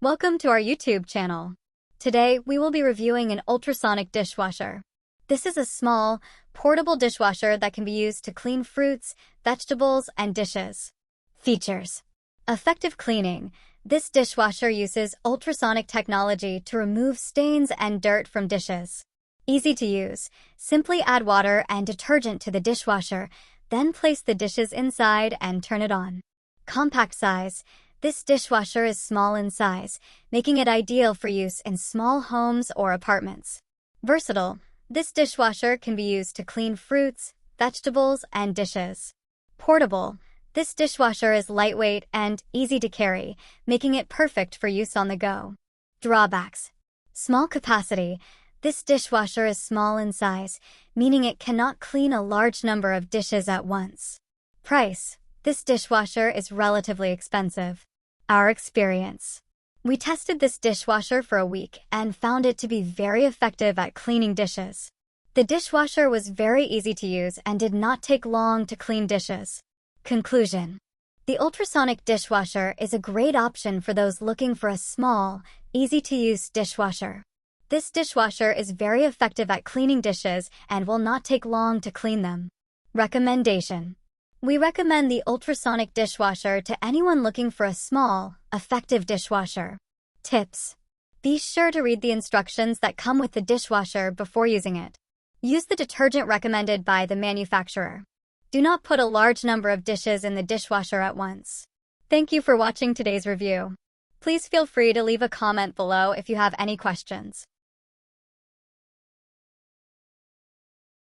Welcome to our YouTube channel. Today, we will be reviewing an ultrasonic dishwasher. This is a small, portable dishwasher that can be used to clean fruits, vegetables, and dishes. Features: effective cleaning. This dishwasher uses ultrasonic technology to remove stains and dirt from dishes. Easy to use. Simply add water and detergent to the dishwasher, then place the dishes inside and turn it on. Compact size. This dishwasher is small in size, making it ideal for use in small homes or apartments. Versatile. This dishwasher can be used to clean fruits, vegetables, and dishes. Portable. This dishwasher is lightweight and easy to carry, making it perfect for use on the go. Drawbacks. Small capacity. This dishwasher is small in size, meaning it cannot clean a large number of dishes at once. Price. This dishwasher is relatively expensive. Our experience. We tested this dishwasher for a week and found it to be very effective at cleaning dishes. The dishwasher was very easy to use and did not take long to clean dishes. Conclusion. The ultrasonic dishwasher is a great option for those looking for a small, easy-to-use dishwasher. This dishwasher is very effective at cleaning dishes and will not take long to clean them. Recommendation. We recommend the ultrasonic dishwasher to anyone looking for a small, effective dishwasher. Tips. Be sure to read the instructions that come with the dishwasher before using it. Use the detergent recommended by the manufacturer. Do not put a large number of dishes in the dishwasher at once. Thank you for watching today's review. Please feel free to leave a comment below if you have any questions.